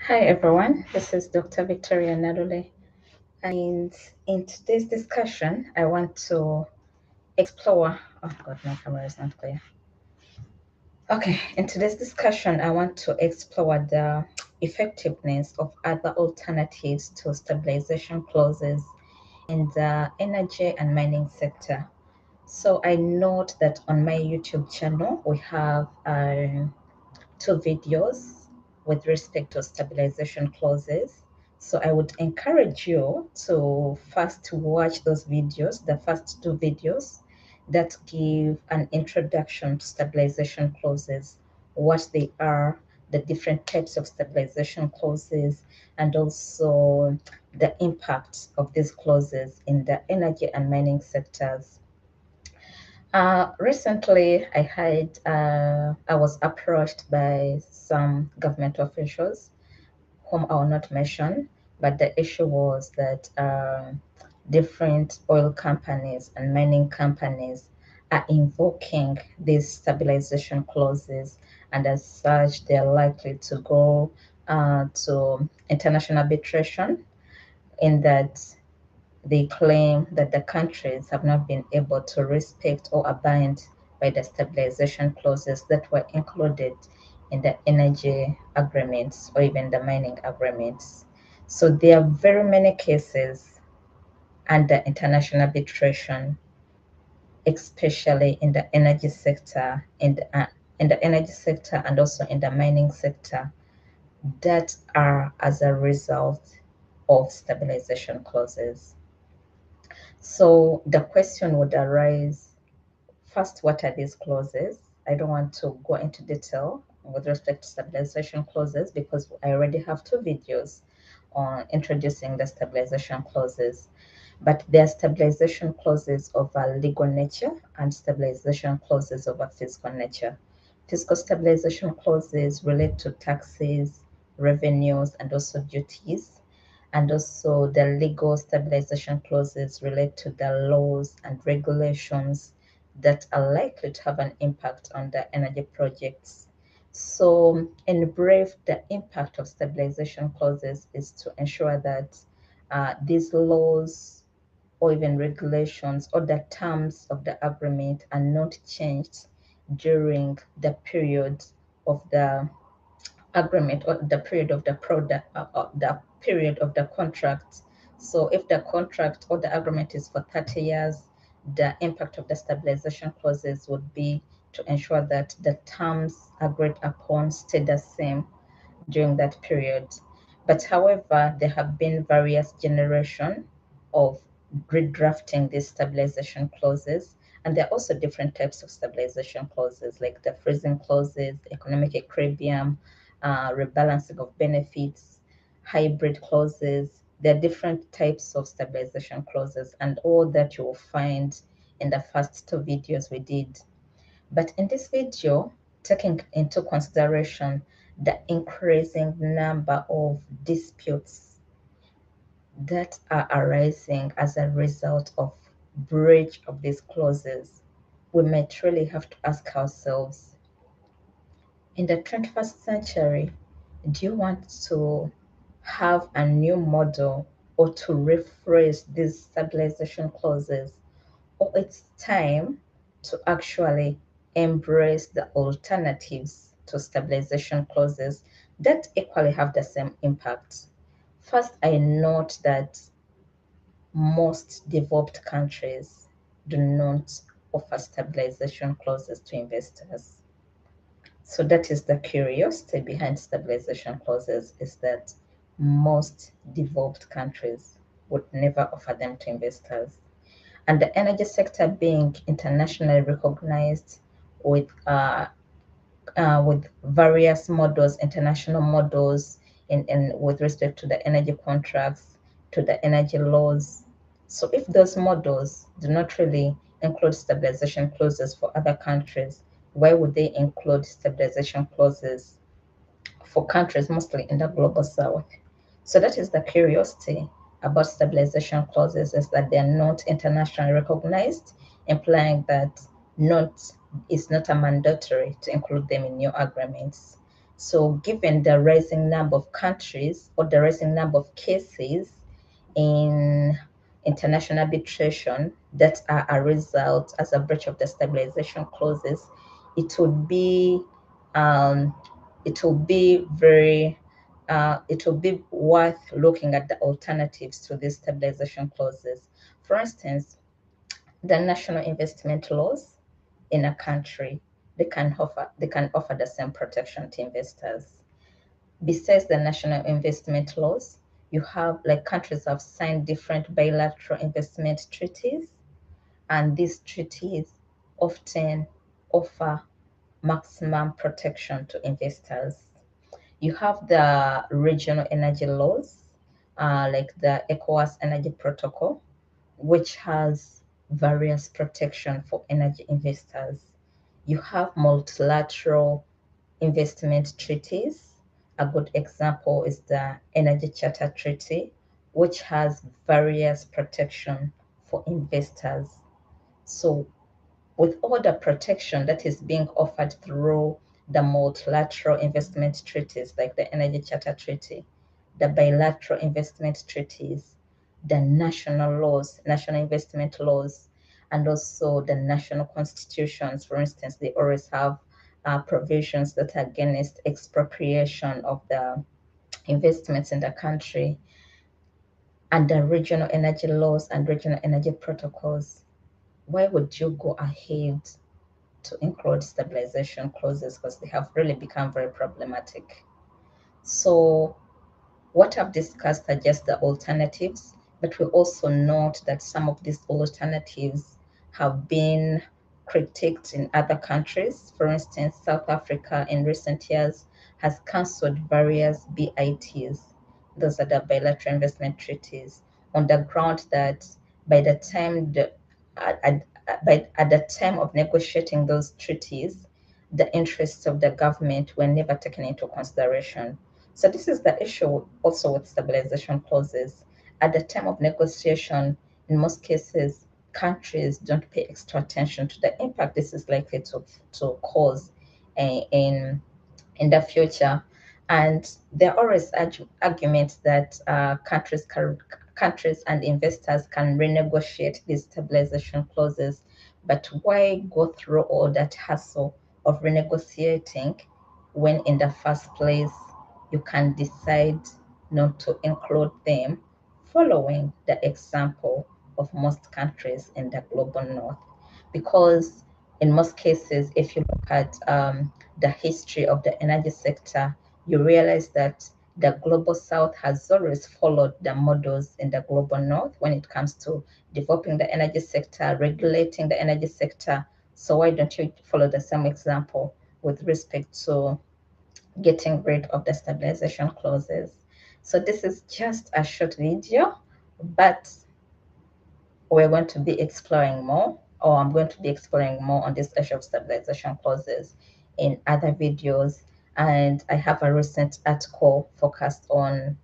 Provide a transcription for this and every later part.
Hi everyone, this is Dr. Victoria Nalule, and in today's discussion, I want to explore. Oh God, my camera is not clear. Okay, in today's discussion, I want to explore the effectiveness of other alternatives to stabilization clauses in the energy and mining sector. So I note that on my YouTube channel, we have two videos with respect to stabilization clauses. So I would encourage you to first watch those videos, the first two videos that give an introduction to stabilization clauses, what they are, the different types of stabilization clauses, and also the impact of these clauses in the energy and mining sectors. Recently, I was approached by some government officials, whom I will not mention, but the issue was that different oil companies and mining companies are invoking these stabilization clauses, and as such, they are likely to go to international arbitration in that they claim that the countries have not been able to respect or abide by the stabilization clauses that were included in the energy agreements or even the mining agreements. So there are very many cases under international arbitration, especially in the energy sector, in the energy sector and also in the mining sector, that are as a result of stabilization clauses. So the question would arise first, what are these clauses? I don't want to go into detail with respect to stabilization clauses because I already have two videos on introducing the stabilization clauses. But there are stabilization clauses of a legal nature and stabilization clauses of a physical nature. Fiscal stabilization clauses relate to taxes, revenues, and also duties, and also the legal stabilization clauses relate to the laws and regulations that are likely to have an impact on the energy projects. So, in brief, the impact of stabilization clauses is to ensure that these laws or even regulations or the terms of the agreement are not changed during the period of the agreement or the period of the product, the period of the contract. So if the contract or the agreement is for 30 years, the impact of the stabilization clauses would be to ensure that the terms agreed upon stay the same during that period. But however, there have been various generations of redrafting these stabilization clauses. And there are also different types of stabilization clauses, like the freezing clauses, economic equilibrium, rebalancing of benefits, hybrid clauses. There are different types of stabilization clauses, and all that you will find in the first two videos we did. But in this video, taking into consideration the increasing number of disputes that are arising as a result of breach of these clauses, we might really have to ask ourselves, in the 21st century, do you want to have a new model or to rephrase these stabilization clauses, or it's time to actually embrace the alternatives to stabilization clauses that equally have the same impact? First, I note that most developed countries do not offer stabilization clauses to investors. So that is the curiosity behind stabilization clauses, is that most developed countries would never offer them to investors. And the energy sector being internationally recognized with various models, international models, in with respect to the energy contracts, to the energy laws. So if those models do not really include stabilization clauses for other countries, why would they include stabilization clauses for countries mostly in the global south? So that is the curiosity about stabilization clauses, is that they are not internationally recognized, implying that not it's not a mandatory to include them in new agreements. So given the rising number of countries or the rising number of cases in international arbitration that are a result as a breach of the stabilization clauses, it would be um, it will be very it will be worth looking at the alternatives to these stabilization clauses. For instance, the national investment laws in a country, they can offer the same protection to investors. Besides the national investment laws, you have like countries have signed different bilateral investment treaties, and these treaties often offer maximum protection to investors. You have the regional energy laws, like the ECOWAS Energy Protocol, which has various protection for energy investors. You have multilateral investment treaties. A good example is the Energy Charter Treaty, which has various protection for investors. So with all the protection that is being offered through the multilateral investment treaties like the Energy Charter Treaty, the bilateral investment treaties, the national laws, national investment laws, and also the national constitutions. For instance, they always have provisions that are against expropriation of the investments in the country, and the regional energy laws and regional energy protocols. Why would you go ahead to include stabilization clauses, because they have really become very problematic? So what I've discussed are just the alternatives, but we also note that some of these alternatives have been critiqued in other countries. For instance, South Africa in recent years has cancelled various BITs, those are the bilateral investment treaties, on the ground that by the time at the time of negotiating those treaties, the interests of the government were never taken into consideration. So this is the issue also with stabilization clauses. At the time of negotiation, in most cases, countries don't pay extra attention to the impact this is likely to cause in the future. And there are always arguments that countries and investors can renegotiate these stabilization clauses. But why go through all that hassle of renegotiating when in the first place you can decide not to include them, following the example of most countries in the global north? Because in most cases, if you look at the history of the energy sector, you realize that the global south has always followed the models in the global north when it comes to developing the energy sector, regulating the energy sector. So why don't you follow the same example with respect to getting rid of the stabilization clauses? So this is just a short video, but we're going to be exploring more, or I'm going to be exploring more on this issue of stabilization clauses in other videos. And I have a recent article focused on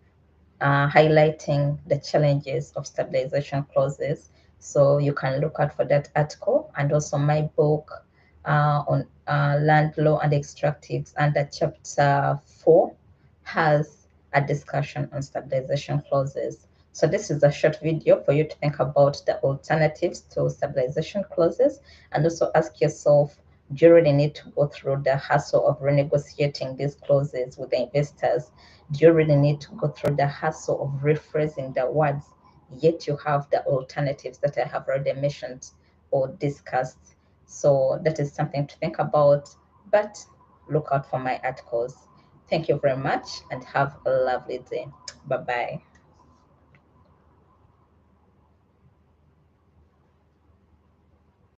highlighting the challenges of stabilization clauses. So you can look out for that article, and also my book on land law and extractives under chapter 4 has a discussion on stabilization clauses. So this is a short video for you to think about the alternatives to stabilization clauses, and also ask yourself, do you really need to go through the hassle of renegotiating these clauses with the investors? Do you really need to go through the hassle of rephrasing the words, yet you have the alternatives that I have already mentioned or discussed? So that is something to think about, but look out for my articles. Thank you very much and have a lovely day. Bye bye.